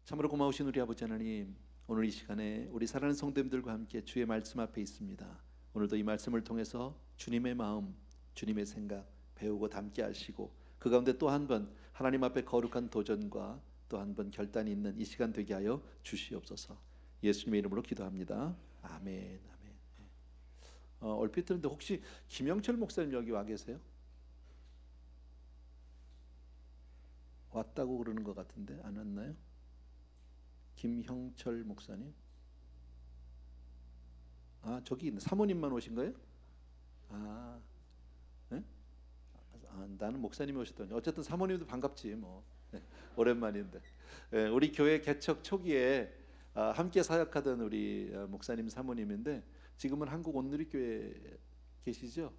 참으로 고마우신 우리 아버지 하나님, 오늘 이 시간에 우리 사랑하는 성도님들과 함께 주의 말씀 앞에 있습니다. 오늘도 이 말씀을 통해서 주님의 마음, 주님의 생각 배우고 담게 하시고 그 가운데 또 한 번 하나님 앞에 거룩한 도전과 또 한 번 결단이 있는 이 시간 되게 하여 주시옵소서. 예수님의 이름으로 기도합니다. 아멘. 아멘. 얼핏 들었는데 혹시 김영철 목사님 여기 와 계세요? 왔다고 그러는 것 같은데 안 왔나요? 김형철 목사님? 아, 저기 있네. 사모님만 오신 거예요? 아, 네? 나는 목사님이 오셨더니 어쨌든 사모님도 반갑지 뭐. 네, 오랜만인데. 우리 교회 개척 초기에 함께 사역하던 우리 목사님 사모님인데 지금은 한국 온누리교회 계시죠?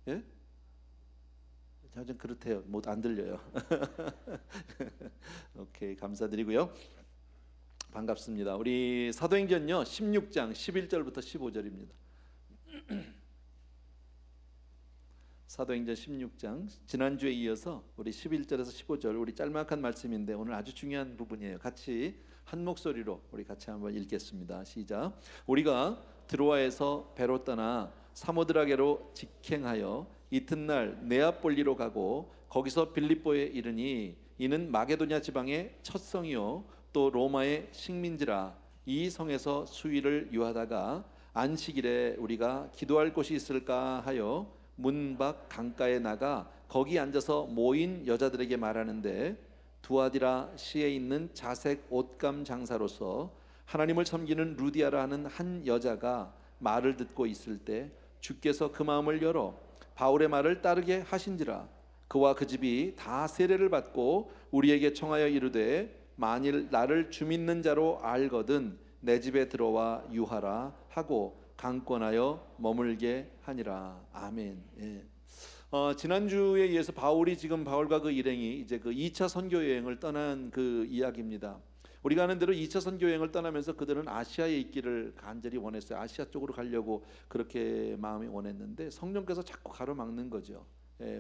예? 좀 그렇대요. 못 안 들려요. 오케이, 감사드리고요. 반갑습니다. 우리 사도행전요 16장 11절부터 15절입니다. 사도행전 16장 지난주에 이어서 우리 11절에서 15절 우리 짤막한 말씀인데 오늘 아주 중요한 부분이에요. 같이 한 목소리로 우리 같이 한번 읽겠습니다. 시작. 우리가 드로아에서 배로 떠나 사모드라게로 직행하여 이튿날 네아폴리로 가고 거기서 빌립보에 이르니 이는 마게도냐 지방의 첫 성이요 또 로마의 식민지라. 이 성에서 수일을 유하다가 안식일에 우리가 기도할 곳이 있을까 하여 문 밖 강가에 나가 거기 앉아서 모인 여자들에게 말하는데 두아디라 시에 있는 자색 옷감 장사로서 하나님을 섬기는 루디아라 하는 한 여자가 말을 듣고 있을 때 주께서 그 마음을 열어 바울의 말을 따르게 하신지라. 그와 그 집이 다 세례를 받고 우리에게 청하여 이르되 만일 나를 주 믿는 자로 알거든 내 집에 들어와 유하라 하고 강권하여 머물게 하니라. 아멘. 예. 지난주에 이어서 바울과 그 일행이 이제 그 2차 선교 여행을 떠난 그 이야기입니다. 우리가 아는 대로 2차 선교 여행을 떠나면서 그들은 아시아에 있기를 간절히 원했어요. 아시아 쪽으로 가려고 그렇게 마음이 원했는데 성령께서 자꾸 가로막는 거죠.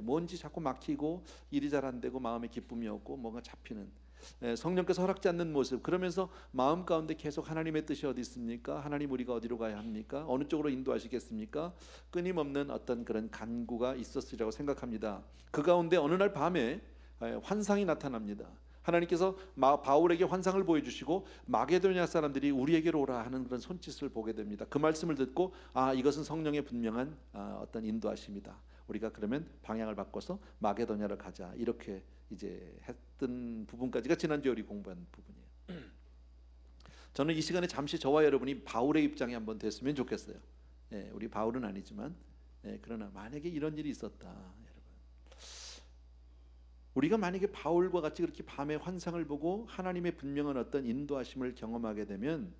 뭔지 자꾸 막히고 일이 잘 안 되고 마음에 기쁨이 없고 뭔가 잡히는 성령께서 허락지 않는 모습. 그러면서 마음 가운데 계속 하나님의 뜻이 어디 있습니까? 하나님 우리가 어디로 가야 합니까? 어느 쪽으로 인도하시겠습니까? 끊임없는 어떤 그런 간구가 있었으리라고 생각합니다. 그 가운데 어느 날 밤에 환상이 나타납니다. 하나님께서 바울에게 환상을 보여주시고 마게도냐 사람들이 우리에게로 오라 하는 그런 손짓을 보게 됩니다. 그 말씀을 듣고 이것은 성령의 분명한 어떤 인도하심이다. 우리가 그러면 방향을 바꿔서 마게도냐로 가자. 이렇게 이제 했던 부분까지가 지난주에 우리 공부한 부분이에요. 저는 이 시간에 잠시 저와 여러분이 바울의 입장에 한번 됐으면 좋겠어요. 우리 바울은 아니지만 그러나 만약에 이런 일이 있었다. 우리가 만약에 바울과 같이 그렇게 밤에 환상을 보고 하나님의 분명한 어떤 인도하심을 경험하게 되면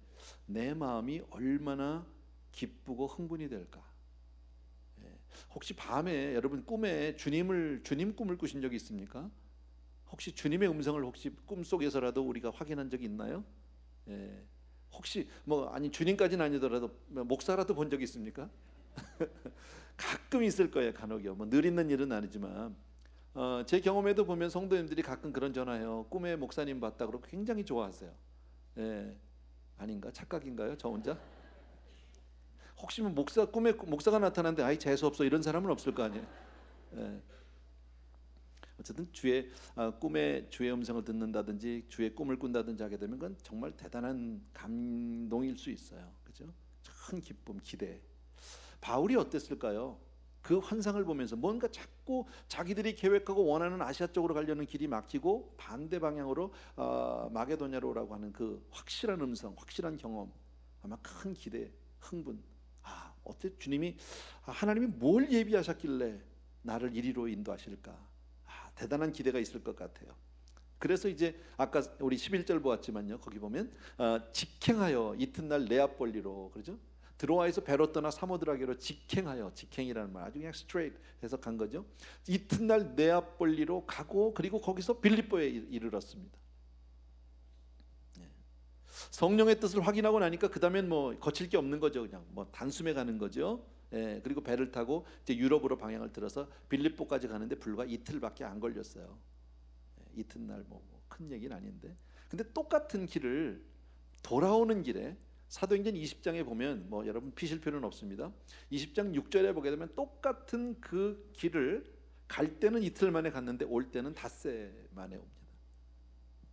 내 마음이 얼마나 기쁘고 흥분이 될까? 혹시 밤에 여러분 꿈에 주님 꿈을 꾸신 적이 있습니까? 혹시 주님의 음성을 혹시 꿈속에서라도 우리가 확인한 적이 있나요? 혹시 주님까지는 아니더라도 목사라도 본 적이 있습니까? 가끔 있을 거예요. 간혹요. 늘 있는 일은 아니지만 제 경험에도 보면 성도님들이 가끔 그런 전화해요. 꿈에 목사님 봤다 그러고 굉장히 좋아하세요. 아닌가? 착각인가요? 저 혼자? 혹시 꿈에 목사가 나타났는데 재수 없어 이런 사람은 없을 거 아니에요. 어쨌든 꿈에 주의 음성을 듣는다든지 주의 꿈을 꾼다든지 하게 되면 그건 정말 대단한 감동일 수 있어요. 그렇죠? 큰 기쁨, 기대. 바울이 어땠을까요? 그 환상을 보면서 뭔가 자꾸 자기들이 계획하고 원하는 아시아 쪽으로 가려는 길이 막히고 반대 방향으로 마게도냐로 오라고 하는 그 확실한 음성, 확실한 경험, 아마 큰 기대, 흥분. 어때 주님이 하나님이 뭘 예비하셨길래 나를 이리로 인도하실까? 대단한 기대가 있을 것 같아요. 그래서 이제 아까 우리 11절 보았지만요. 거기 보면 직행하여 이튿날 네아폴리로 그러죠? 드로아에서 배로 떠나 사모드라게로 직행하여, 직행이라는 말 아주 그냥 스트레이트 해서 간 거죠. 이튿날 네아폴리로 가고 그리고 거기서 빌립보에 이르렀습니다. 성령의 뜻을 확인하고 나니까 그 다음엔 거칠 게 없는 거죠. 그냥 단숨에 가는 거죠. 그리고 배를 타고 이제 유럽으로 방향을 들어서 빌립보까지 가는데 불과 이틀밖에 안 걸렸어요. 이튿날 큰 얘기는 아닌데 근데 똑같은 길을 돌아오는 길에 사도행전 20장에 보면 여러분 피실 필요는 없습니다. 20장 6절에 보게 되면 똑같은 그 길을 갈 때는 이틀 만에 갔는데 올 때는 닷새 만에 옵니다.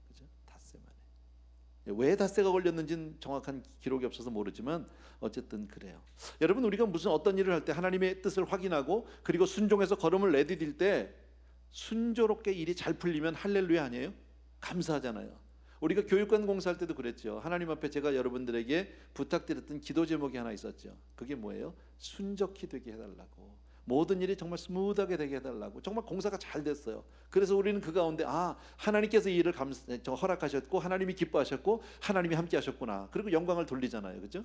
그죠? 닷새 만에. 왜 닷새가 걸렸는지는 정확한 기록이 없어서 모르지만 어쨌든 그래요. 여러분, 우리가 무슨 어떤 일을 할 때 하나님의 뜻을 확인하고 그리고 순종해서 걸음을 내디딜 때 순조롭게 일이 잘 풀리면 할렐루야 아니에요? 감사하잖아요. 우리가 교육관 공사할 때도 그랬죠. 하나님 앞에 제가 여러분들에게 부탁드렸던 기도 제목이 하나 있었죠. 그게 뭐예요? 순적히 되게 해달라고, 모든 일이 정말 스무드하게 되게 해달라고. 정말 공사가 잘 됐어요. 그래서 우리는 그 가운데 하나님께서 이 일을 허락하셨고 하나님이 기뻐하셨고 하나님이 함께 하셨구나, 그리고 영광을 돌리잖아요. 그렇죠?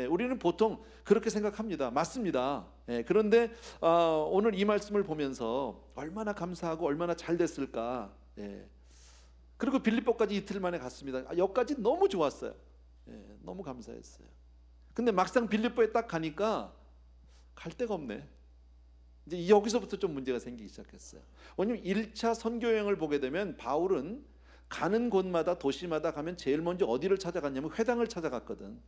우리는 보통 그렇게 생각합니다. 맞습니다. 그런데 오늘 이 말씀을 보면서 얼마나 감사하고 얼마나 잘 됐을까. 그리고 빌립보까지 이틀 만에 갔습니다. 여기까지 너무 좋았어요. 너무 감사했어요. 근데 막상 빌립보에 딱 가니까 갈 데가 없네. 이제 여기서부터 좀 문제가 생기기 시작했어요. 왜냐면 1차 선교 여행을 보게 되면 바울은 가는 곳마다 도시마다 가면 제일 먼저 어디를 찾아갔냐면 회당을 찾아갔거든.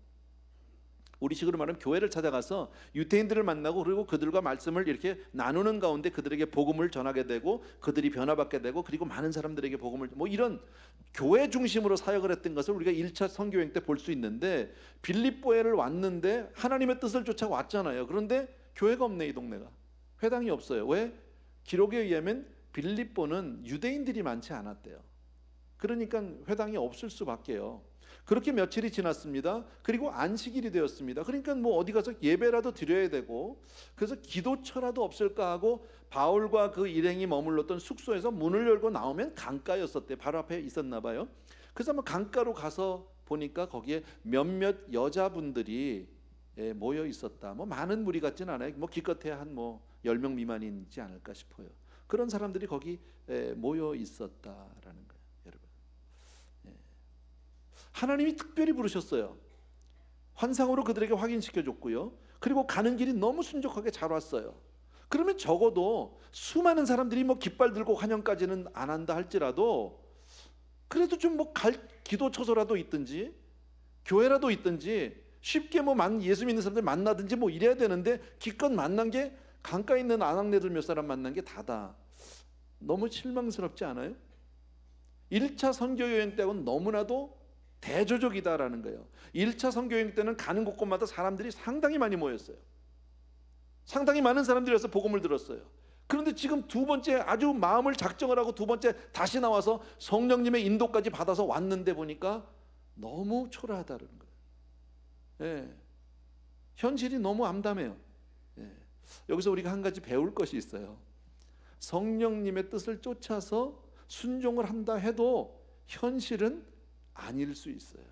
우리식으로 말하면 교회를 찾아가서 유대인들을 만나고 그리고 그들과 말씀을 이렇게 나누는 가운데 그들에게 복음을 전하게 되고 그들이 변화받게 되고 그리고 많은 사람들에게 복음을 이런 교회 중심으로 사역을 했던 것을 우리가 1차 선교여행 때 볼 수 있는데, 빌립보에를 왔는데 하나님의 뜻을 쫓아 왔잖아요. 그런데 교회가 없네. 이 동네가 회당이 없어요. 왜? 기록에 의하면 빌립보는 유대인들이 많지 않았대요. 그러니까 회당이 없을 수밖에요. 그렇게 며칠이 지났습니다. 그리고 안식일이 되었습니다. 그러니까 어디 가서 예배라도 드려야 되고, 그래서 기도처라도 없을까 하고 바울과 그 일행이 머물렀던 숙소에서 문을 열고 나오면 강가였었대요. 바로 앞에 있었나 봐요. 그래서 강가로 가서 보니까 거기에 몇몇 여자분들이 모여 있었다. 많은 무리 같진 않아요. 기껏해야 한 10명 미만이지 않을까 싶어요. 그런 사람들이 거기 모여 있었다라는 거예요. 하나님이 특별히 부르셨어요. 환상으로 그들에게 확인시켜줬고요. 그리고 가는 길이 너무 순적하게 잘 왔어요. 그러면 적어도 수많은 사람들이 깃발 들고 환영까지는 안 한다 할지라도 그래도 좀 기도처소라도 있든지 교회라도 있든지 쉽게 예수 믿는 사람들 만나든지 이래야 되는데, 기껏 만난 게 강가에 있는 아낙네들 몇 사람 만난 게 다다. 너무 실망스럽지 않아요? 1차 선교 여행 때하고는 너무나도 대조적이다라는 거예요. 1차 선교 여행 때는 가는 곳곳마다 사람들이 상당히 많이 모였어요. 상당히 많은 사람들이 와서 복음을 들었어요. 그런데 지금 두 번째 아주 마음을 작정을 하고 두 번째 다시 나와서 성령님의 인도까지 받아서 왔는데 보니까 너무 초라하다는 거예요. 현실이 너무 암담해요. 여기서 우리가 한 가지 배울 것이 있어요. 성령님의 뜻을 쫓아서 순종을 한다 해도 현실은 아닐 수 있어요.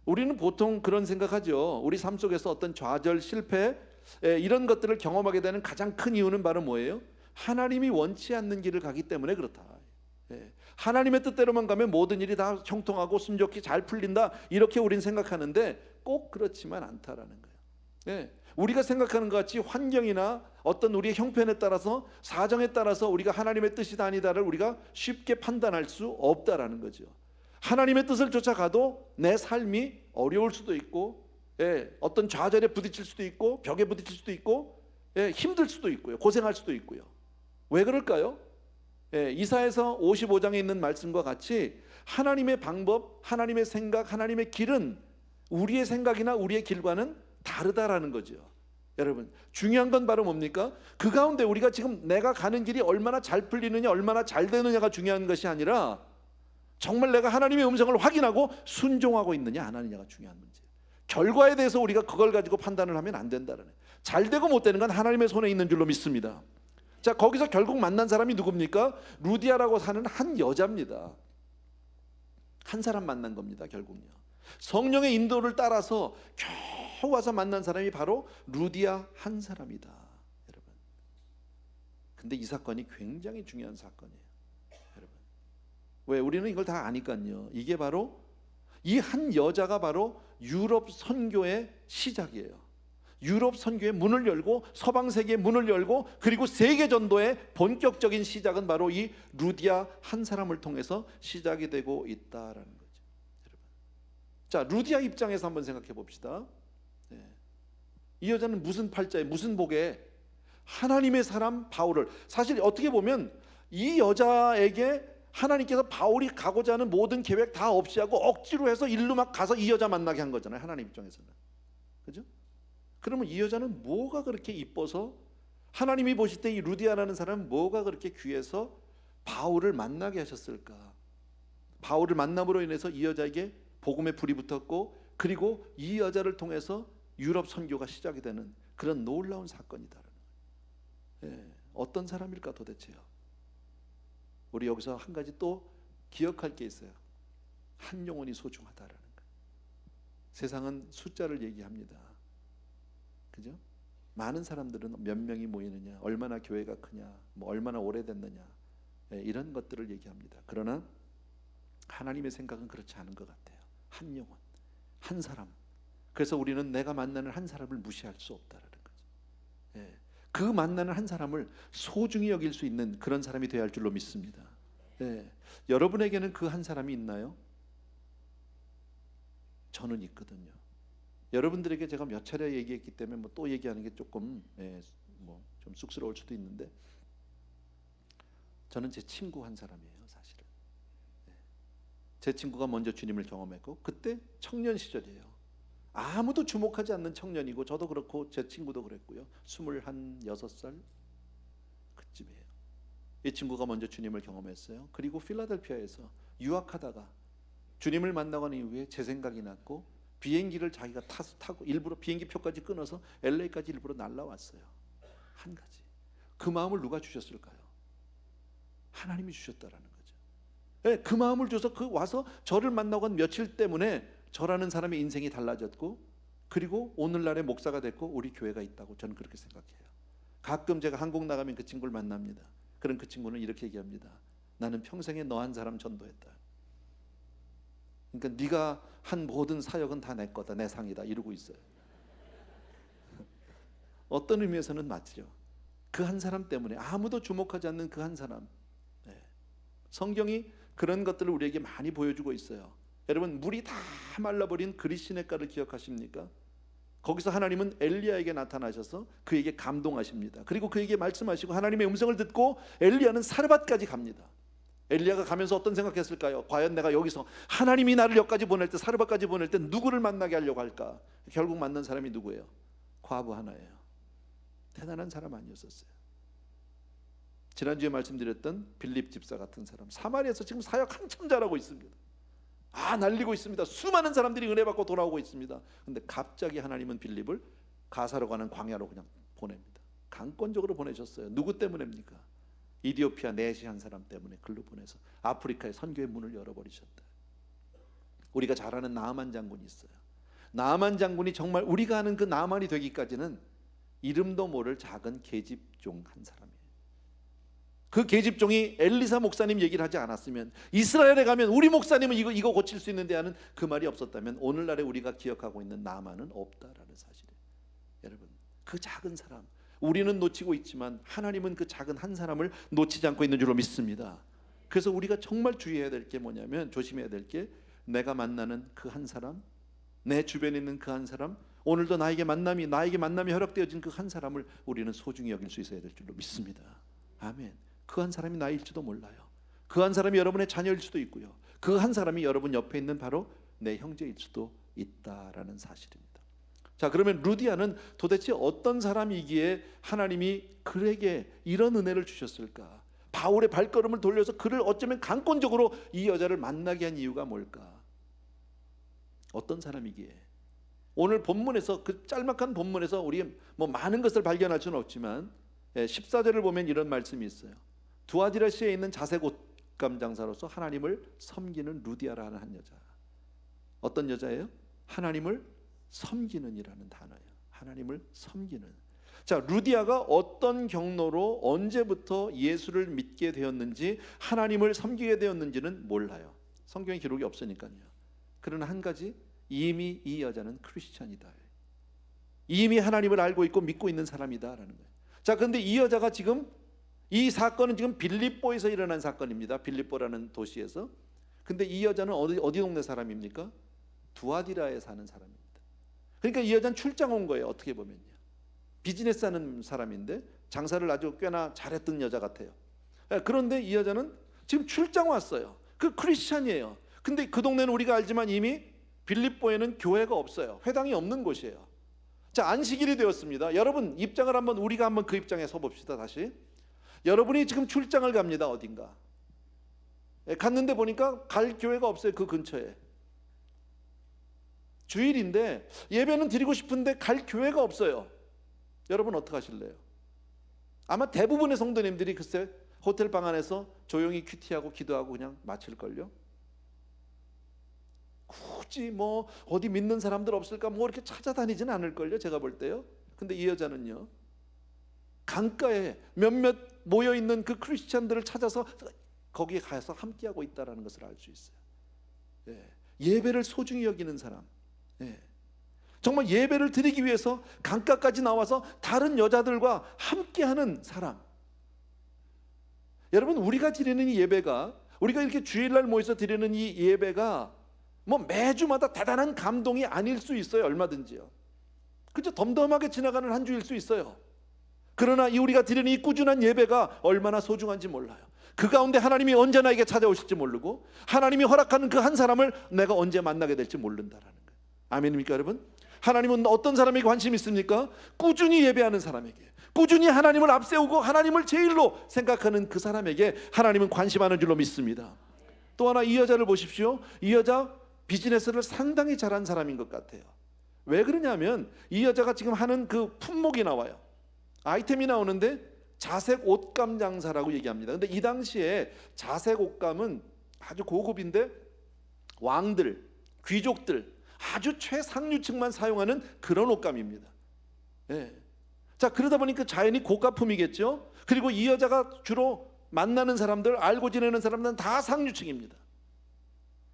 우리는 보통 그런 생각하죠. 우리 삶 속에서 어떤 좌절, 실패 이런 것들을 경험하게 되는 가장 큰 이유는 바로 뭐예요? 하나님이 원치 않는 길을 가기 때문에 그렇다. 하나님의 뜻대로만 가면 모든 일이 다 형통하고 순적히 잘 풀린다, 이렇게 우린 생각하는데 꼭 그렇지만 않다라는 거예요. 우리가 생각하는 것 같이 환경이나 어떤 우리의 형편에 따라서 사정에 따라서 우리가 하나님의 뜻이다 아니다를 우리가 쉽게 판단할 수 없다라는 거죠. 하나님의 뜻을 쫓아가도 내 삶이 어려울 수도 있고, 어떤 좌절에 부딪힐 수도 있고, 벽에 부딪힐 수도 있고, 힘들 수도 있고요, 고생할 수도 있고요. 왜 그럴까요? 이사야서 55장에 있는 말씀과 같이 하나님의 방법, 하나님의 생각, 하나님의 길은 우리의 생각이나 우리의 길과는 다르다라는 거죠. 여러분, 중요한 건 바로 뭡니까? 그 가운데 우리가 지금 내가 가는 길이 얼마나 잘 풀리느냐, 얼마나 잘 되느냐가 중요한 것이 아니라 정말 내가 하나님의 음성을 확인하고 순종하고 있느냐 안 하느냐가 중요한 문제예요. 결과에 대해서 우리가 그걸 가지고 판단을 하면 안 된다는 거예요. 잘 되고 못 되는 건 하나님의 손에 있는 줄로 믿습니다. 자, 거기서 결국 만난 사람이 누굽니까? 루디아라고 사는 한 여자입니다. 한 사람 만난 겁니다. 결국요. 성령의 인도를 따라서 겨우 와서 만난 사람이 바로 루디아 한 사람이다, 여러분. 근데 이 사건이 굉장히 중요한 사건이에요, 여러분. 왜? 우리는 이걸 다 아니까요. 이게 바로 이 한 여자가 바로 유럽 선교의 시작이에요. 유럽 선교의 문을 열고 서방 세계의 문을 열고 그리고 세계 전도의 본격적인 시작은 바로 이 루디아 한 사람을 통해서 시작이 되고 있다라는 거죠. 자, 루디아 입장에서 한번 생각해 봅시다. 이 여자는 무슨 팔자에 무슨 복에 하나님의 사람 바울을, 사실 어떻게 보면 이 여자에게 하나님께서 바울이 가고자 하는 모든 계획 다 없이 하고 억지로 해서 일로 막 가서 이 여자 만나게 한 거잖아요, 하나님 입장에서는. 그죠? 그러면 이 여자는 뭐가 그렇게 이뻐서, 하나님이 보실 때 이 루디아라는 사람은 뭐가 그렇게 귀해서 바울을 만나게 하셨을까? 바울을 만남으로 인해서 이 여자에게 복음의 불이 붙었고, 그리고 이 여자를 통해서 유럽 선교가 시작이 되는 그런 놀라운 사건이다. 어떤 사람일까 도대체요? 우리 여기서 한 가지 또 기억할 게 있어요. 한 영혼이 소중하다라는 거. 세상은 숫자를 얘기합니다. 그죠? 많은 사람들은 몇 명이 모이느냐, 얼마나 교회가 크냐, 뭐 얼마나 오래됐느냐, 이런 것들을 얘기합니다. 그러나 하나님의 생각은 그렇지 않은 것 같아요. 한 영혼, 한 사람. 그래서 우리는 내가 만나는 한 사람을 무시할 수 없다라는 거죠. 그 만나는 한 사람을 소중히 여길 수 있는 그런 사람이 되어야 할 줄로 믿습니다. 여러분에게는 그 한 사람이 있나요? 저는 있거든요. 여러분들에게 제가 몇 차례 얘기했기 때문에 뭐 또 얘기하는 게 조금 뭐 좀 쑥스러울 수도 있는데, 저는 제 친구 한 사람이에요, 사실은. 제 친구가 먼저 주님을 경험했고, 그때 청년 시절이에요. 아무도 주목하지 않는 청년이고, 저도 그렇고 제 친구도 그랬고요. 26살 그쯤이에요. 이 친구가 먼저 주님을 경험했어요. 그리고 필라델피아에서 유학하다가 주님을 만나고 난 이후에 제 생각이 났고, 비행기를 자기가 타고 일부러 비행기 표까지 끊어서 LA까지 일부러 날라왔어요. 한 가지, 그 마음을 누가 주셨을까요? 하나님이 주셨다라는 거죠. 그 마음을 줘서 그 와서 저를 만나고 한 며칠 때문에 저라는 사람의 인생이 달라졌고, 그리고 오늘날의 목사가 됐고, 우리 교회가 있다고 저는 그렇게 생각해요. 가끔 제가 한국 나가면 그 친구를 만납니다. 그럼 그 친구는 이렇게 얘기합니다. 나는 평생에 너 한 사람 전도했다. 그러니까 네가 한 모든 사역은 다 내 거다, 내 상이다, 이러고 있어요. 어떤 의미에서는 맞죠. 그 한 사람 때문에, 아무도 주목하지 않는 그 한 사람. 성경이 그런 것들을 우리에게 많이 보여주고 있어요. 여러분, 물이 다 말라버린 그릿시냇가를 기억하십니까? 거기서 하나님은 엘리야에게 나타나셔서 그에게 감동하십니다. 그리고 그에게 말씀하시고 하나님의 음성을 듣고 엘리야는 사르밧까지 갑니다. 엘리야가 가면서 어떤 생각했을까요? 과연 내가 여기서 하나님이 나를 여기까지 보낼 때, 사르밧까지 보낼 때 누구를 만나게 하려고 할까? 결국 만난 사람이 누구예요? 과부 하나예요. 대단한 사람 아니었었어요. 지난주에 말씀드렸던 빌립 집사 같은 사람, 사마리아에서 지금 사역 한참 잘하고 있습니다. 날리고 있습니다. 수많은 사람들이 은혜 받고 돌아오고 있습니다. 근데 갑자기 하나님은 빌립을 가사로 가는 광야로 그냥 보냅니다. 강권적으로 보내셨어요. 누구 때문입니까? 이디오피아 내시 한 사람 때문에 글로 보내서 아프리카의 선교의 문을 열어버리셨다. 우리가 잘 아는 나아만 장군이 있어요. 나아만 장군이 정말 우리가 아는 그 나아만이 되기까지는 이름도 모를 작은 계집종 한 사람이에요. 그 계집종이 엘리사 목사님 얘기를 하지 않았으면, 이스라엘에 가면 우리 목사님은 이거 고칠 수 있는데 하는 그 말이 없었다면, 오늘날에 우리가 기억하고 있는 나아만은 없다라는 사실이에요. 여러분, 그 작은 사람, 우리는 놓치고 있지만 하나님은 그 작은 한 사람을 놓치지 않고 있는 줄로 믿습니다. 그래서 우리가 정말 주의해야 될 게 뭐냐면, 조심해야 될 게, 내가 만나는 그 한 사람, 내 주변에 있는 그 한 사람, 오늘도 나에게 만남이 허락되어진 그 한 사람을 우리는 소중히 여길 수 있어야 될 줄로 믿습니다. 아멘. 그 한 사람이 나일지도 몰라요. 그 한 사람이 여러분의 자녀일 수도 있고요. 그 한 사람이 여러분 옆에 있는 바로 내 형제일 수도 있다라는 사실입니다. 자, 그러면 루디아는 도대체 어떤 사람이기에 하나님이 그에게 이런 은혜를 주셨을까? 바울의 발걸음을 돌려서 그를 어쩌면 강권적으로 이 여자를 만나게 한 이유가 뭘까? 어떤 사람이기에? 오늘 본문에서, 그 짤막한 본문에서 우리 뭐 많은 것을 발견할 수는 없지만 14절을 보면 이런 말씀이 있어요. 두아디라시에 있는 자색 옷감 장사로서 하나님을 섬기는 루디아라는 한 여자. 어떤 여자예요? 하나님을 섬기는 이라는 단어예요. 하나님을 섬기는. 자, 루디아가 어떤 경로로 언제부터 예수를 믿게 되었는지, 하나님을 섬기게 되었는지는 몰라요. 성경에 기록이 없으니까요. 그러나 한 가지, 이미 이 여자는 크리스찬이다. 이미 하나님을 알고 있고 믿고 있는 사람이다라는 거예요. 자, 그런데 이 여자가 지금, 이 사건은 지금 빌립보에서 일어난 사건입니다. 빌립보라는 도시에서. 근데 이 여자는 어디 동네 사람입니까? 두아디라에 사는 사람입니다. 그러니까 이 여자는 출장 온 거예요. 어떻게 보면요. 비즈니스 하는 사람인데 장사를 아주 꽤나 잘했던 여자 같아요. 그런데 이 여자는 지금 출장 왔어요. 그 크리스찬이에요. 근데 그 동네는 우리가 알지만 이미 빌립보에는 교회가 없어요. 회당이 없는 곳이에요. 자, 안식일이 되었습니다. 여러분 입장을 우리가 한번 그 입장에 서 봅시다. 다시 여러분이 지금 출장을 갑니다. 어딘가 갔는데 보니까 갈 교회가 없어요. 그 근처에 주일인데 예배는 드리고 싶은데 갈 교회가 없어요. 여러분 어떻게 하실래요? 아마 대부분의 성도님들이 글쎄 호텔 방 안에서 조용히 큐티하고 기도하고 그냥 마칠걸요. 굳이 뭐 어디 믿는 사람들 없을까 뭐 이렇게 찾아다니지는 않을걸요. 제가 볼 때요. 근데 이 여자는요, 강가에 몇몇 모여있는 그 크리스찬들을 찾아서 거기에 가서 함께하고 있다는 것을 알 수 있어요. 예배를 소중히 여기는 사람, 정말 예배를 드리기 위해서 강가까지 나와서 다른 여자들과 함께하는 사람. 여러분 우리가 드리는 이 예배가, 우리가 이렇게 주일날 모여서 드리는 이 예배가 뭐 매주마다 대단한 감동이 아닐 수 있어요. 얼마든지요. 그저 덤덤하게 지나가는 한 주일 수 있어요. 그러나 우리가 드리는 이 꾸준한 예배가 얼마나 소중한지 몰라요. 그 가운데 하나님이 언제 나에게 찾아오실지 모르고 하나님이 허락하는 그 한 사람을 내가 언제 만나게 될지 모른다라는 거예요. 아멘입니까 여러분? 하나님은 어떤 사람에게 관심이 있습니까? 꾸준히 예배하는 사람에게, 꾸준히 하나님을 앞세우고 하나님을 제일로 생각하는 그 사람에게 하나님은 관심하는 줄로 믿습니다. 또 하나 이 여자를 보십시오. 이 여자 비즈니스를 상당히 잘한 사람인 것 같아요. 왜 그러냐면 이 여자가 지금 하는 그 품목이 나와요. 아이템이 나오는데 자색 옷감 장사라고 얘기합니다. 근데 이 당시에 자색 옷감은 아주 고급인데 왕들, 귀족들, 아주 최상류층만 사용하는 그런 옷감입니다. 자, 그러다 보니까 자연히 고가품이겠죠. 그리고 이 여자가 주로 만나는 사람들, 알고 지내는 사람들은 다 상류층입니다.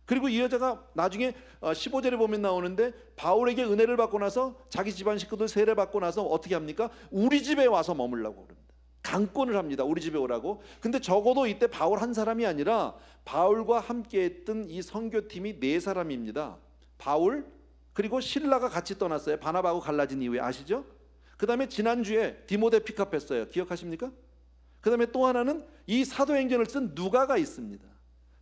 그리고 이 여자가 나중에 15절에 보면 나오는데 바울에게 은혜를 받고 나서 자기 집안 식구들 세례 받고 나서 어떻게 합니까? 우리 집에 와서 머물라고 그럽니다. 강권을 합니다. 우리 집에 오라고. 근데 적어도 이때 바울 한 사람이 아니라 바울과 함께 했던 이 선교팀이 4사람입니다. 바울 그리고 실라가 같이 떠났어요. 바나바하고 갈라진 이후에. 아시죠? 그 다음에 지난주에 디모데 픽업했어요. 기억하십니까? 그 다음에 또 하나는 이 사도행전을 쓴 누가가 있습니다.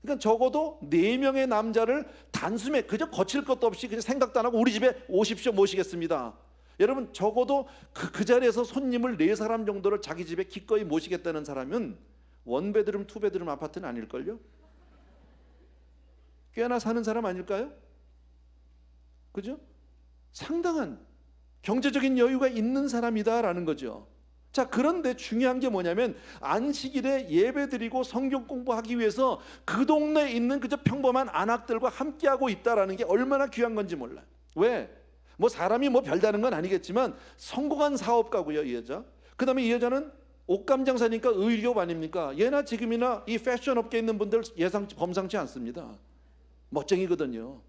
그러니까 적어도 4명의 남자를 단숨에 그저 거칠 것도 없이 그냥 생각도 안 하고 우리 집에 오십시오 모시겠습니다. 여러분 적어도 그 자리에서 손님을 4사람 정도를 자기 집에 기꺼이 모시겠다는 사람은 원베드룸 투베드룸 아파트는 아닐걸요? 꽤나 사는 사람 아닐까요? 그죠? 상당한 경제적인 여유가 있는 사람이다라는 거죠. 자, 그런데 중요한 게 뭐냐면 안식일에 예배드리고 성경 공부하기 위해서 그 동네에 있는 그저 평범한 안악들과 함께하고 있다라는 게 얼마나 귀한 건지 몰라요. 왜? 뭐 사람이 뭐 별다른 건 아니겠지만 성공한 사업가고요, 이 여자. 그 다음에 이 여자는 옷감 장사니까 의료업 아닙니까? 예나 지금이나 이 패션 업계에 있는 분들 범상치 않습니다. 멋쟁이거든요.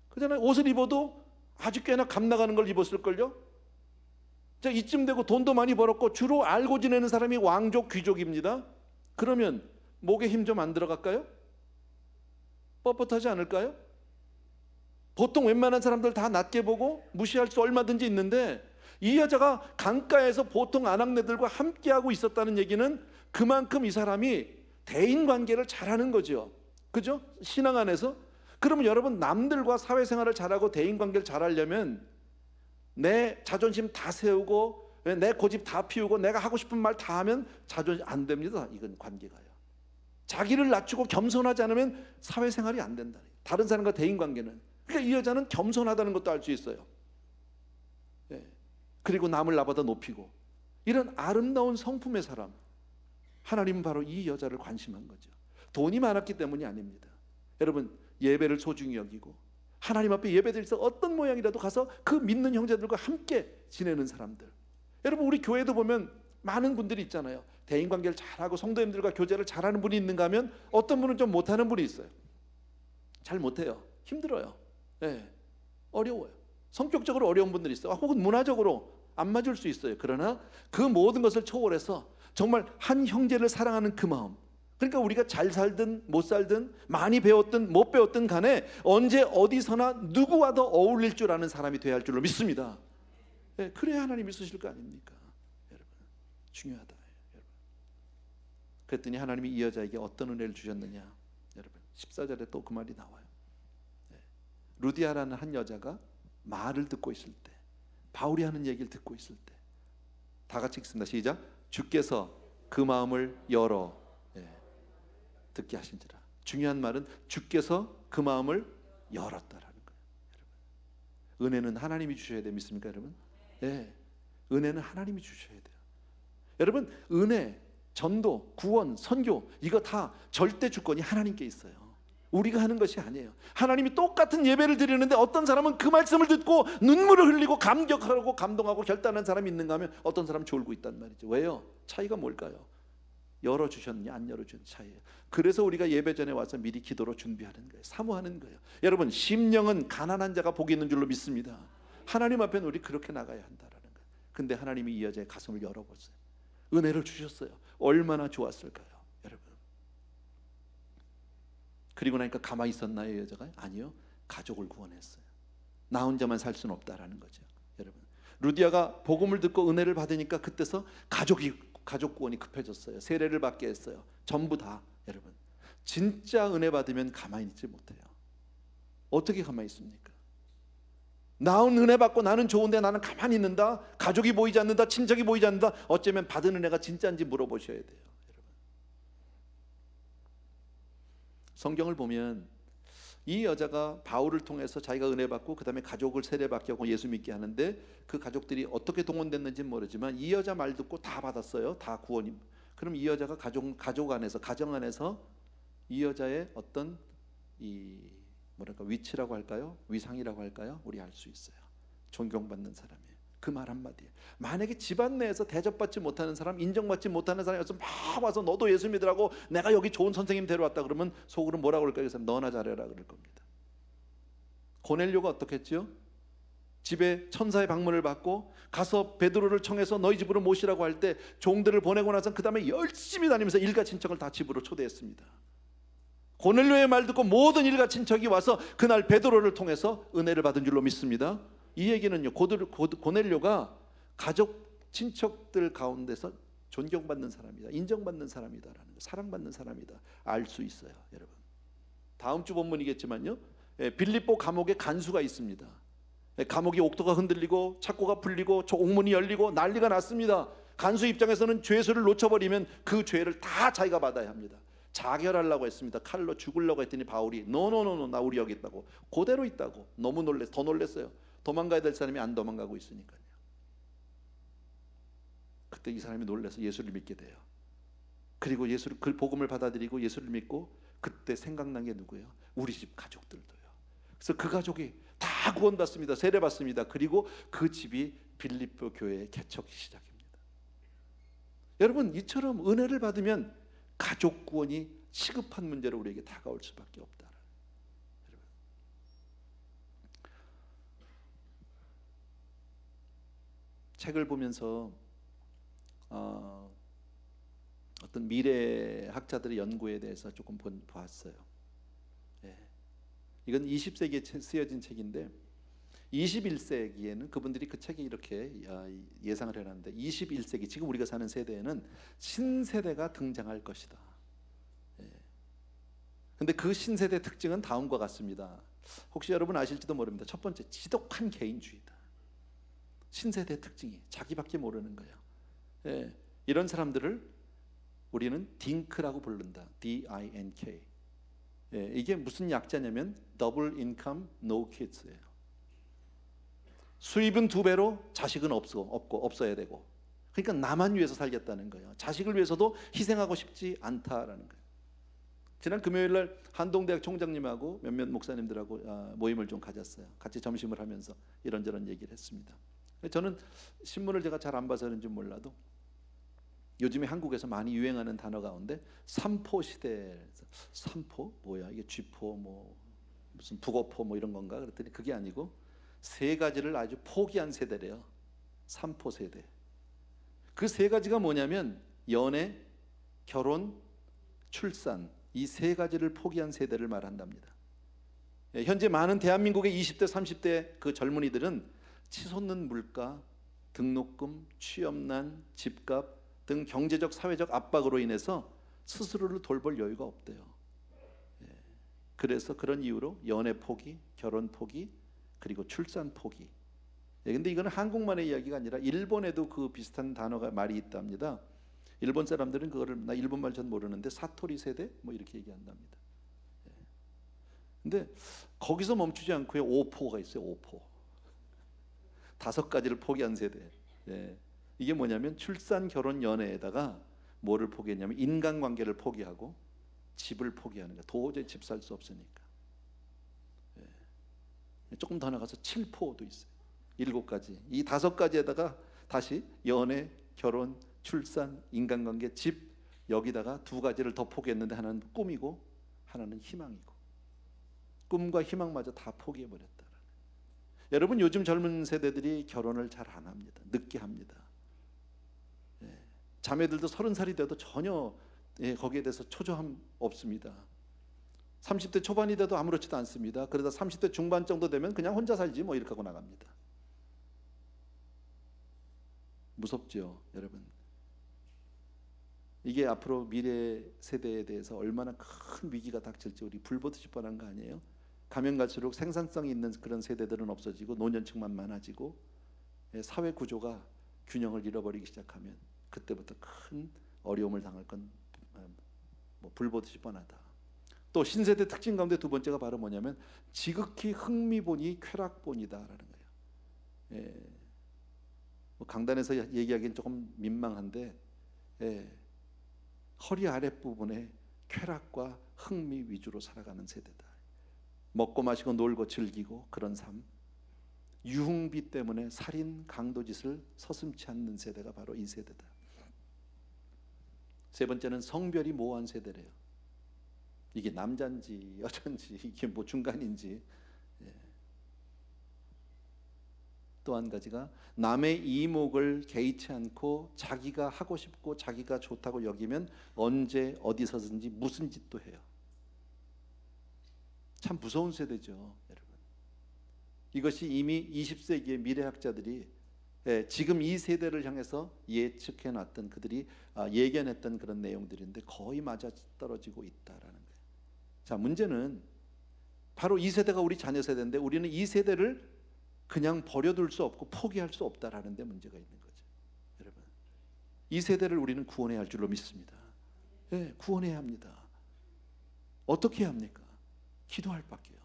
그잖아요. 옷을 입어도 아주 꽤나 감 나가는 걸 입었을걸요. 자, 이쯤 되고 돈도 많이 벌었고 주로 알고 지내는 사람이 왕족 귀족입니다. 그러면 목에 힘 좀 안 들어갈까요? 뻣뻣하지 않을까요? 보통 웬만한 사람들 다 낮게 보고 무시할 수 얼마든지 있는데 이 여자가 강가에서 보통 아낙네들과 함께하고 있었다는 얘기는 그만큼 이 사람이 대인관계를 잘하는 거죠. 그죠? 신앙 안에서. 그러면 여러분 남들과 사회생활을 잘하고 대인관계를 잘하려면 내 자존심 다 세우고 내 고집 다 피우고 내가 하고 싶은 말 다 하면 자존심 안 됩니다. 이건 관계가요. 자기를 낮추고 겸손하지 않으면 사회생활이 안 된다. 다른 사람과 대인관계는. 그러니까 이 여자는 겸손하다는 것도 알 수 있어요. 그리고 남을 나보다 높이고 이런 아름다운 성품의 사람. 하나님은 바로 이 여자를 관심한 거죠. 돈이 많았기 때문이 아닙니다. 여러분 예배를 소중히 여기고 하나님 앞에 예배드릴 때 어떤 모양이라도 가서 그 믿는 형제들과 함께 지내는 사람들. 여러분 우리 교회도 보면 많은 분들이 있잖아요. 대인관계를 잘하고 성도님들과 교제를 잘하는 분이 있는가 하면 어떤 분은 좀 못하는 분이 있어요. 잘 못해요. 힘들어요. 어려워요. 성격적으로 어려운 분들이 있어요. 혹은 문화적으로 안 맞을 수 있어요. 그러나 그 모든 것을 초월해서 정말 한 형제를 사랑하는 그 마음, 그러니까 우리가 잘 살든 못 살든 많이 배웠든 못 배웠든 간에 언제 어디서나 누구와도 어울릴 줄 아는 사람이 돼야 할 줄로 믿습니다. 예, 그래야 하나님이 쓰실 거 아닙니까? 여러분, 중요하다. 여러분. 그랬더니 하나님이 이 여자에게 어떤 은혜를 주셨느냐? 여러분, 14절에 또 그 말이 나와요. 예. 루디아라는 한 여자가 말을 듣고 있을 때, 바울이 하는 얘기를 듣고 있을 때, 다 같이 읽습니다. 시작. 주께서 그 마음을 열어 듣게 하신지라. 중요한 말은 주께서 그 마음을 열었다라는 거예요. 여러분. 은혜는 하나님이 주셔야 돼요. 믿습니까, 여러분? 네. 은혜는 하나님이 주셔야 돼요. 여러분, 은혜, 전도, 구원, 선교 이거 다 절대 주권이 하나님께 있어요. 우리가 하는 것이 아니에요. 하나님이 똑같은 예배를 드리는데 어떤 사람은 그 말씀을 듣고 눈물을 흘리고 감격하고 감동하고 결단한 사람이 있는가 하면 어떤 사람은 졸고 있단 말이죠. 왜요? 차이가 뭘까요? 열어주셨느냐 안 열어주는 차이예요. 그래서 우리가 예배 전에 와서 미리 기도로 준비하는 거예요. 사모하는 거예요. 여러분, 심령은 가난한 자가 복이 있는 줄로 믿습니다. 하나님 앞에는 우리 그렇게 나가야 한다라는 거예요. 근데 하나님이 이 여자의 가슴을 열어보세요. 은혜를 주셨어요. 얼마나 좋았을까요, 여러분? 그리고 나니까 가만히 있었나요, 여자가? 아니요, 가족을 구원했어요. 나 혼자만 살 수는 없다라는 거죠. 여러분, 루디아가 복음을 듣고 은혜를 받으니까 그때서 가족 구원이 급해졌어요. 세례를 받게 했어요. 전부 다. 여러분, 진짜 은혜 받으면 가만히 있지 못해요. 어떻게 가만히 있습니까? 나은 은혜 받고 나는 좋은데 나는 가만히 있는다? 가족이 보이지 않는다? 친척이 보이지 않는다? 어쩌면 받은 은혜가 진짜인지 물어보셔야 돼요, 여러분. 성경을 보면 이 여자가 바울을 통해서 자기가 은혜 받고 그 다음에 가족을 세례받게 하고 예수 믿게 하는데 그 가족들이 어떻게 동원됐는지는 모르지만 이 여자 말 듣고 다 받았어요. 다 구원이. 그럼 이 여자가 가족 안에서, 가정 안에서 이 여자의 어떤 이 뭐랄까 위치라고 할까요? 위상이라고 할까요? 우리 알 수 있어요. 존경받는 사람이에요. 그 말 한마디에 만약에 집안 내에서 대접받지 못하는 사람, 인정받지 못하는 사람이 와서 막 와서 너도 예수 믿으라고 내가 여기 좋은 선생님 데려왔다 그러면 속으로 뭐라고 그럴까요? 그 사람 너나 잘해라 그럴 겁니다. 고넬료가 어떻게 했죠? 집에 천사의 방문을 받고 가서 베드로를 청해서 너희 집으로 모시라고 할 때 종들을 보내고 나서 그 다음에 열심히 다니면서 일가 친척을 다 집으로 초대했습니다. 고넬료의 말 듣고 모든 일가 친척이 와서 그날 베드로를 통해서 은혜를 받은 줄로 믿습니다. 이 얘기는요, 고넬료가 가족 친척들 가운데서 존경받는 사람이다, 인정받는 사람이다라는 거, 사랑받는 사람이다 알 수 있어요, 여러분. 다음 주 본문이겠지만요, 빌립보 감옥에 간수가 있습니다. 감옥이 옥토가 흔들리고 착고가 풀리고 옥문이 열리고 난리가 났습니다. 간수 입장에서는 죄수를 놓쳐버리면 그 죄를 다 자기가 받아야 합니다. 자결하려고 했습니다. 칼로 죽으려고 했더니 바울이 노노노노 나 우리 여기 있다고, 그대로 있다고. 너무 더 놀랬어요. 도망가야 될 사람이 안 도망가고 있으니까요. 그때 이 사람이 놀라서 예수를 믿게 돼요. 그리고 그 복음을 받아들이고 예수를 믿고 그때 생각난 게 누구예요? 우리 집 가족들도요. 그래서 그 가족이 다 구원받습니다. 세례받습니다. 그리고 그 집이 빌립보 교회의 개척 시작입니다. 여러분, 이처럼 은혜를 받으면 가족 구원이 시급한 문제로 우리에게 다가올 수밖에 없다. 여러분, 책을 보면서 어떤 미래 학자들의 연구에 대해서 조금 봤어요. 예. 이건 20세기에 쓰여진 책인데 21세기에는 그분들이 그 책에 이렇게 예상을 해놨는데 21세기 지금 우리가 사는 세대에는 신세대가 등장할 것이다. 근데 그 신세대 특징은 다음과 같습니다. 혹시 여러분 아실지도 모릅니다. 첫 번째, 지독한 개인주의다. 신세대 특징이 자기밖에 모르는 거예요. 예, 이런 사람들을 우리는 딩크라고 부른다. D-I-N-K. 예, 이게 무슨 약자냐면 Double Income No Kids예요. 수입은 2배로 자식은 없어야 되고, 그러니까 나만 위해서 살겠다는 거예요. 자식을 위해서도 희생하고 싶지 않다라는 거예요. 지난 금요일날 한동대학 총장님하고 몇몇 목사님들하고 모임을 좀 가졌어요. 같이 점심을 하면서 이런저런 얘기를 했습니다. 저는 신문을 제가 잘 안 봐서 그런지 몰라도 요즘에 한국에서 많이 유행하는 단어 가운데 삼포 시대. 삼포? 뭐야 이게? 쥐포 뭐 무슨 북어포 뭐 이런 건가? 그랬더니 그게 아니고 3가지를 아주 포기한 세대래요. 삼포 세대. 그 3가지가 뭐냐면 연애, 결혼, 출산, 이 세 가지를 포기한 세대를 말한답니다. 현재 많은 대한민국의 20대, 30대 그 젊은이들은 치솟는 물가, 등록금, 취업난, 집값 등 경제적, 사회적 압박으로 인해서 스스로를 돌볼 여유가 없대요. 그래서 그런 이유로 연애 포기, 결혼 포기, 그리고 출산 포기. 근데 이거는 한국만의 이야기가 아니라 일본에도 그 비슷한 단어가 말이 있답니다. 일본 사람들은 그거를, 나 일본말 전 모르는데 사토리 세대 뭐 이렇게 얘기한답니다. 근데 거기서 멈추지 않고요, 오포가 있어요. 오포. 5가지를 포기한 세대. 이게 뭐냐면 출산, 결혼, 연애에다가 뭐를 포기했냐면 인간관계를 포기하고 집을 포기하는 거야. 도저히 집 살 수 없으니까. 조금 더 나가서 7포도 있어요. 7가지. 이 5가지에다가 다시 연애, 결혼, 출산, 인간관계, 집, 여기다가 2가지를 더 포기했는데 하나는 꿈이고 하나는 희망이고, 꿈과 희망마저 다 포기해버렸다. 여러분, 요즘 젊은 세대들이 결혼을 잘 안 합니다. 늦게 합니다. 자매들도 30살이 돼도 전혀 거기에 대해서 초조함 없습니다. 30대 초반이 돼도 아무렇지도 않습니다. 그러다 30대 중반 정도 되면 그냥 혼자 살지 뭐 이렇게 하고 나갑니다. 무섭죠, 여러분. 이게 앞으로 미래 세대에 대해서 얼마나 큰 위기가 닥칠지 우리 불보듯이 뻔한 거 아니에요? 가면 갈수록 생산성이 있는 그런 세대들은 없어지고 노년층만 많아지고 사회 구조가 균형을 잃어버리기 시작하면 그때부터 큰 어려움을 당할 건 뭐 불보듯이 뻔하다. 또 신세대 특징 가운데 2번째가 바로 뭐냐면 지극히 흥미본이 쾌락본이다라는 거예요. 뭐 강단에서 얘기하기는 조금 민망한데 허리 아랫부분에 쾌락과 흥미 위주로 살아가는 세대다. 먹고 마시고 놀고 즐기고 그런 삶, 유흥비 때문에 살인, 강도짓을 서슴지 않는 세대가 바로 이 세대다. 3번째는 성별이 모호한 세대래요. 이게 남자인지 여자인지 이게 뭐 중간인지. 또 한 가지가 남의 이목을 개의치 않고 자기가 하고 싶고 자기가 좋다고 여기면 언제 어디서든지 무슨 짓도 해요. 참 무서운 세대죠, 여러분. 이것이 이미 20세기의 미래학자들이 지금 이 세대를 향해서 예측해놨던, 그들이 예견했던 그런 내용들인데 거의 맞아떨어지고 있다라는 거예요. 자, 문제는 바로 이 세대가 우리 자녀 세대인데 우리는 이 세대를 그냥 버려둘 수 없고 포기할 수 없다라는 데 문제가 있는 거죠. 여러분, 이 세대를 우리는 구원해야 할 줄로 믿습니다. 구원해야 합니다. 어떻게 해야 합니까? 기도할 밖에요.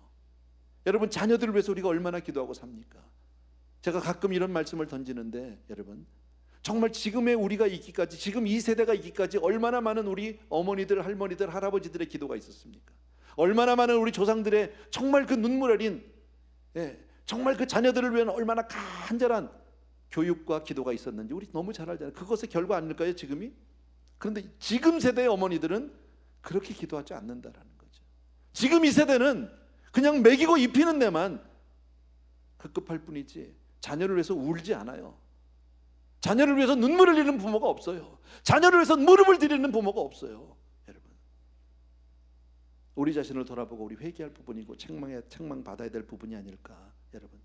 여러분, 자녀들을 위해서 우리가 얼마나 기도하고 삽니까? 제가 가끔 이런 말씀을 던지는데, 여러분, 정말 지금의 우리가 있기까지, 지금 이 세대가 있기까지 얼마나 많은 우리 어머니들, 할머니들, 할아버지들의 기도가 있었습니까? 얼마나 많은 우리 조상들의 정말 그 눈물 어린, 정말 그 자녀들을 위한 얼마나 간절한 교육과 기도가 있었는지 우리 너무 잘 알잖아요. 그것의 결과 아닐까요, 지금이? 그런데 지금 세대의 어머니들은 그렇게 기도하지 않는다라는 거죠. 지금 이 세대는 그냥 먹이고 입히는 데만 급급할 뿐이지 자녀를 위해서 울지 않아요. 자녀를 위해서 눈물을 흘리는 부모가 없어요. 자녀를 위해서 무릎을 드리는 부모가 없어요. 여러분, 우리 자신을 돌아보고 우리 회개할 부분이고 책망받아야 될 부분이 아닐까. 여러분,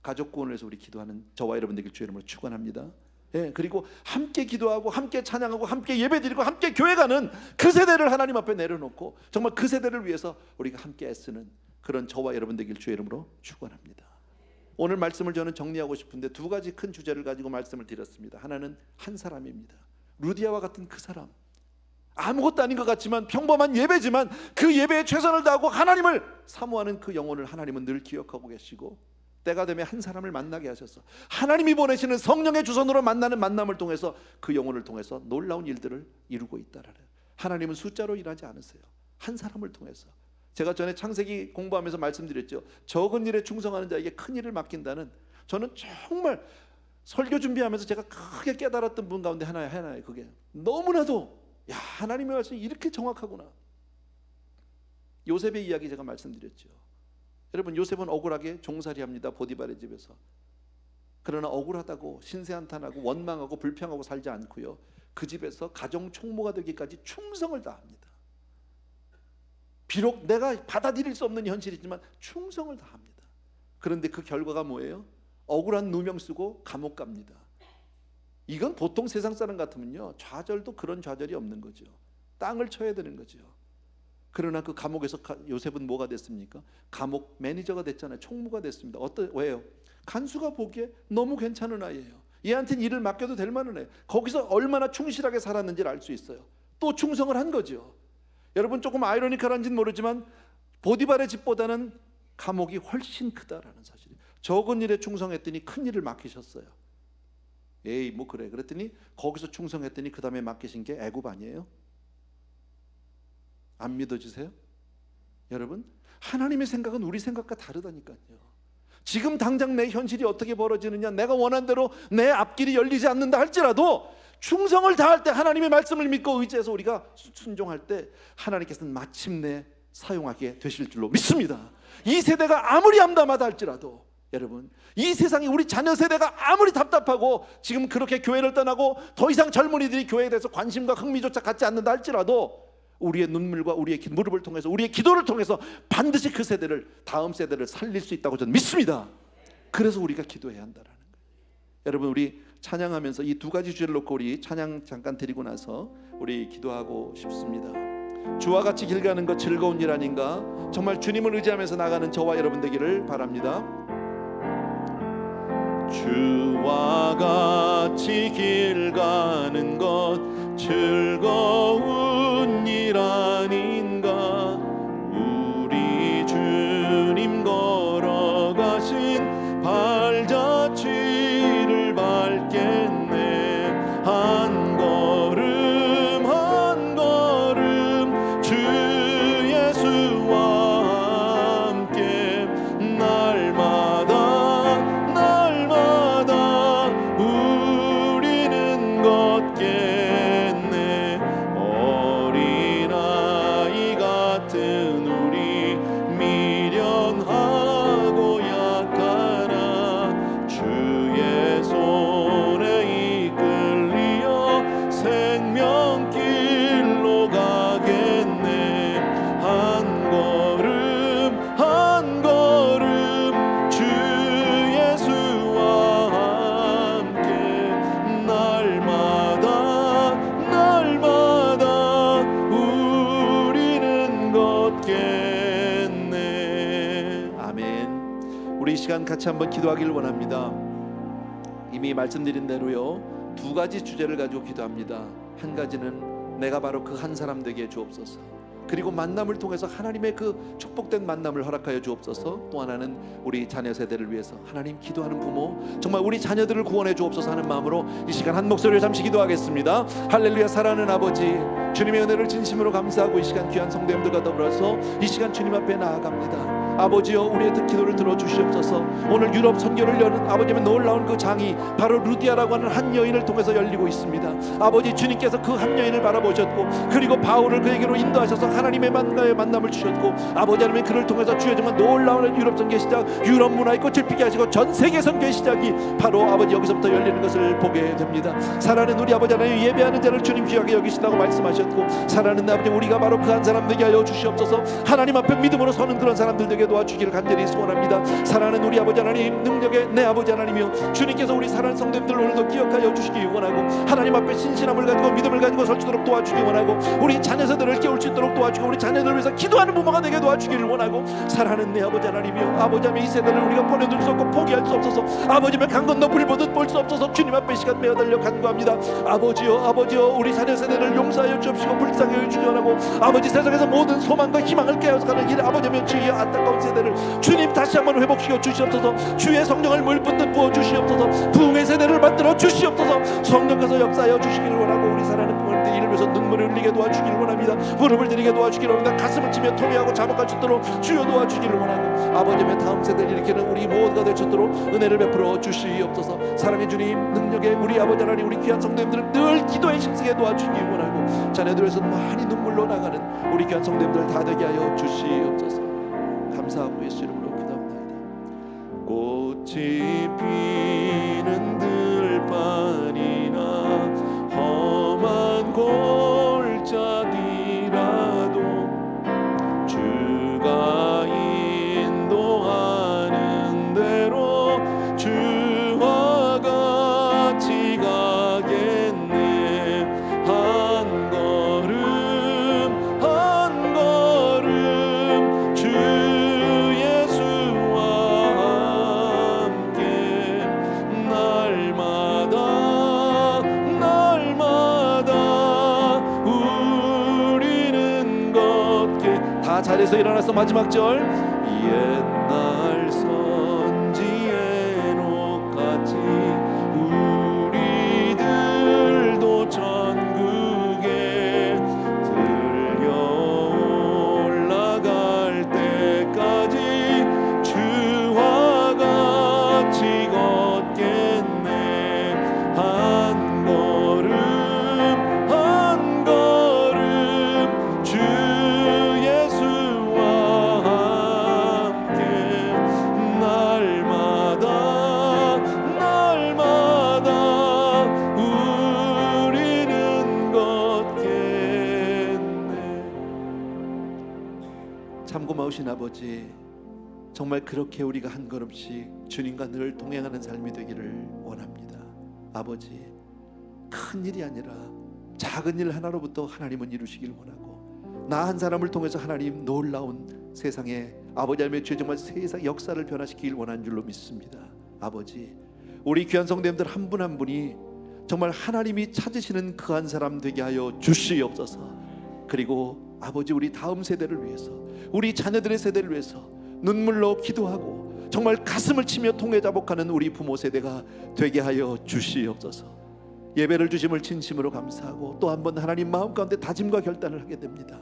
가족 구원을 위해서 우리 기도하는 저와 여러분들에게 주의 이름으로 축원합니다. 그리고 함께 기도하고 함께 찬양하고 함께 예배드리고 함께 교회 가는 그 세대를 하나님 앞에 내려놓고 정말 그 세대를 위해서 우리가 함께 애쓰는 그런 저와 여러분들에게 주의 이름으로 축원합니다. 오늘 말씀을 저는 정리하고 싶은데 2가지 큰 주제를 가지고 말씀을 드렸습니다. 하나는 한 사람입니다. 루디아와 같은 그 사람, 아무것도 아닌 것 같지만 평범한 예배지만 그 예배에 최선을 다하고 하나님을 사모하는 그 영혼을 하나님은 늘 기억하고 계시고 때가 되면 한 사람을 만나게 하셔서 하나님이 보내시는 성령의 주선으로 만나는 만남을 통해서 그 영혼을 통해서 놀라운 일들을 이루고 있다라는, 하나님은 숫자로 일하지 않으세요. 한 사람을 통해서. 제가 전에 창세기 공부하면서 말씀드렸죠. 적은 일에 충성하는 자에게 큰 일을 맡긴다는, 저는 정말 설교 준비하면서 제가 크게 깨달았던 분 가운데 하나예요. 그게 너무나도 하나님의 말씀이 이렇게 정확하구나. 요셉의 이야기 제가 말씀드렸죠. 여러분, 요셉은 억울하게 종살이합니다. 보디발의 집에서. 그러나 억울하다고 신세한탄하고 원망하고 불평하고 살지 않고요, 그 집에서 가정 총무가 되기까지 충성을 다합니다. 비록 내가 받아들일 수 없는 현실이지만 충성을 다합니다. 그런데 그 결과가 뭐예요? 억울한 누명 쓰고 감옥 갑니다. 이건 보통 세상 사람 같으면요, 좌절도 그런 좌절이 없는 거죠. 땅을 쳐야 되는 거죠. 그러나 그 감옥에서 요셉은 뭐가 됐습니까? 감옥 매니저가 됐잖아요. 총무가 됐습니다. 왜요? 간수가 보기에 너무 괜찮은 아이예요. 얘한테는 일을 맡겨도 될 만한 애. 거기서 얼마나 충실하게 살았는지를 알 수 있어요. 또 충성을 한 거죠. 여러분, 조금 아이러니컬한지는 모르지만 보디발의 집보다는 감옥이 훨씬 크다라는 사실이. 적은 일에 충성했더니 큰 일을 맡기셨어요. 에이 뭐 그래. 그랬더니 거기서 충성했더니 그 다음에 맡기신 게 애굽 아니에요? 안 믿어지세요? 여러분, 하나님의 생각은 우리 생각과 다르다니까요. 지금 당장 내 현실이 어떻게 벌어지느냐, 내가 원한 대로 내 앞길이 열리지 않는다 할지라도 충성을 다할 때, 하나님의 말씀을 믿고 의지해서 우리가 순종할 때 하나님께서는 마침내 사용하게 되실 줄로 믿습니다. 이 세대가 아무리 암담하다 할지라도, 여러분, 이 세상이 우리 자녀 세대가 아무리 답답하고 지금 그렇게 교회를 떠나고 더 이상 젊은이들이 교회에 대해서 관심과 흥미조차 갖지 않는다 할지라도 우리의 눈물과 우리의 무릎을 통해서, 우리의 기도를 통해서 반드시 그 세대를, 다음 세대를 살릴 수 있다고 저는 믿습니다. 그래서 우리가 기도해야 한다라는 거예요. 여러분, 우리 찬양하면서 이 두 가지 주제를 놓고 우리 찬양 잠깐 드리고 나서 우리 기도하고 싶습니다. 주와 같이 길 가는 것 즐거운 일 아닌가? 정말 주님을 의지하면서 나가는 저와 여러분 되기를 바랍니다. 주와 같이 길 가는 것 즐거운 일 아닌가? 우리 주님 걸어가신 발자취를 밟겠네. 한 걸음 한 걸음 주 예수와 함께 날마다 날마다 우리는 걷겠네. 어린아이 같은 우리 미련하고 약하나 주의 손에 이끌리어 생명길로 가겠네. 한 걸음 한 걸음 주 예수와 함께 날마다 날마다 우리는 걷겠네. 아멘. 우리 이 시간 같이 한번 기도하기를 원합니다. 이미 말씀드린 대로요, 두 가지 주제를 가지고 기도합니다. 한 가지는 내가 바로 그 한 사람 되게 해 주옵소서. 그리고 만남을 통해서 하나님의 그 축복된 만남을 허락하여 주옵소서. 또 하나는 우리 자녀 세대를 위해서 하나님, 기도하는 부모 정말 우리 자녀들을 구원해 주옵소서 하는 마음으로 이 시간 한 목소리로 잠시 기도하겠습니다. 할렐루야. 사랑하는 아버지, 주님의 은혜를 진심으로 감사하고 이 시간 귀한 성도님들과 더불어서 이 시간 주님 앞에 나아갑니다. 아버지여, 우리의 기도를 들어주시옵소서. 오늘 유럽 선교를 여는 아버지의 놀라운 그 장이 바로 루디아라고 하는 한 여인을 통해서 열리고 있습니다. 아버지, 주님께서 그 한 여인을 바라보셨고 그리고 바울을 그에게로 인도하셔서 하나님의 만남을 주셨고, 아버지 하나님 그를 통해서 주의 정말 놀라운 유럽 선교의 시작, 유럽 문화의 꽃을 피게 하시고 전 세계 선교의 시작이 바로 아버지 여기서부터 열리는 것을 보게 됩니다. 사랑하는 우리 아버지 하나님, 예배하는 자를 주님 귀하게 여기신다고 말씀하셨고, 사랑하는 아버지, 우리가 바로 그 한 사람 되게 하여 주시옵소서. 하나님 앞에 믿음으로 서는 그런 사람들 되게 도와주기를 간절히 소원합니다. 사랑하는 우리 아버지 하나님, 능력의 내 아버지 하나님이여, 주님께서 우리 사랑하는 성도님들 오늘도 기억하여 주시기 원하고, 하나님 앞에 신실함을 가지고 믿음을 가지고 설 수 있도록 도와주기 원하고, 우리 자녀들을 깨울 수 있도록 도와주고, 우리 자녀들을 위해서 기도하는 부모가 되게 도와주기를 원하고, 사랑하는 내 아버지 하나님이여, 아버지 하나님 이 세대를 우리가 보내둘 수 없고 포기할 수 없어서, 아버지면 강 건너 불 보듯 볼 수 없어서 주님 앞에 시간 메어달려 간구합니다. 아버지여, 아버지여, 우리 자녀 세대를 용서하여 주옵시고 불쌍히 여겨 주기 원하고, 아버지 세상에서 모든 소망과 희망을 깨어서 가는 길, 아버지면 주의 안타까운 세대를 주님 다시 한번 회복시켜 주시옵소서. 주의 성령을 물붓듯 부어 주시옵소서. 부흥의 세대를 만들어 주시옵소서. 성령께서 역사하여 주시기를 원하고, 우리 사랑하는 부모님들 이를 위해서 눈물을 흘리게 도와주기를 원합니다. 무릎을 들이게 도와주기를 원합니다. 가슴을 치며 통회하고 자복할 수 있도록 주여 도와주기를 원하고, 아버지의 다음 세대를 일으키는 우리 모두가 될 수 있도록 은혜를 베풀어 주시옵소서. 사랑의 주님, 능력의 우리 아버지 하나님, 우리 귀한 성도님들을 늘 기도에 힘쓰게 도와주기를 원하고, 자녀들에서 많이 눈물로 나가는 우리 귀한 성도님들 다 되게 하여 주시옵소서. 감사하고 예수 이름으로 기도합니다. 꽃이 피는 들판이나 험한 골짜기라도 주 다 자리에서 일어나서 마지막 절 옛날 선지의 녹같이 우리들도 천국에 들려 올라갈 때까지 주와 같이 걷겠네. 한 걸음 한 걸음 주 예수와 함께 날마다 날마다 우리는 걷겠네. 참 고마우신 아버지, 정말 그렇게 우리가 한 걸음씩 주님과 늘 동행하는 삶이 되기를 원합니다. 아버지, 큰 일이 아니라 작은 일 하나로부터 하나님은 이루시길 원하고, 나 한 사람을 통해서 하나님 놀라운 세상에 아버지 하나님의 죄 정말 세상 역사를 변화시키길 원하는 줄로 믿습니다. 아버지, 우리 귀한 성도님들 한 분 한 분이 정말 하나님이 찾으시는 그 한 사람 되게 하여 주시옵소서. 그리고 아버지, 우리 다음 세대를 위해서, 우리 자녀들의 세대를 위해서 눈물로 기도하고 정말 가슴을 치며 통회자복하는 우리 부모 세대가 되게 하여 주시옵소서. 예배를 주심을 진심으로 감사하고 또 한 번 하나님 마음 가운데 다짐과 결단을 하게 됩니다.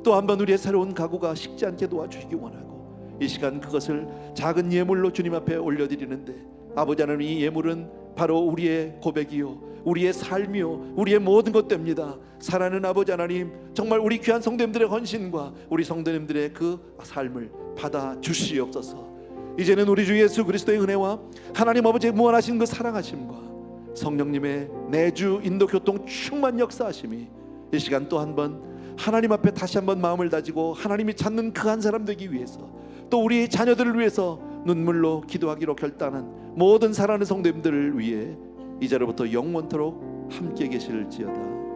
또 한 번 우리의 새로운 각오가 식지 않게 도와주시기 원하고, 이 시간 그것을 작은 예물로 주님 앞에 올려드리는데, 아버지 하나님, 이 예물은 바로 우리의 고백이요, 우리의 삶이요, 우리의 모든 것 됩니다. 사랑하는 아버지 하나님, 정말 우리 귀한 성도님들의 헌신과 우리 성도님들의 그 삶을 받아 주시옵소서. 이제는 우리 주 예수 그리스도의 은혜와 하나님 아버지의 무한하신 그 사랑하심과 성령님의 내주 인도 교통 충만 역사하심이 이 시간 또 한 번 하나님 앞에 다시 한번 마음을 다지고 하나님이 찾는 그 한 사람 되기 위해서, 또 우리 자녀들을 위해서 눈물로 기도하기로 결단한 모든 사랑하는 성도님들을 위해 이제로부터 영원토록 함께 계실지어다.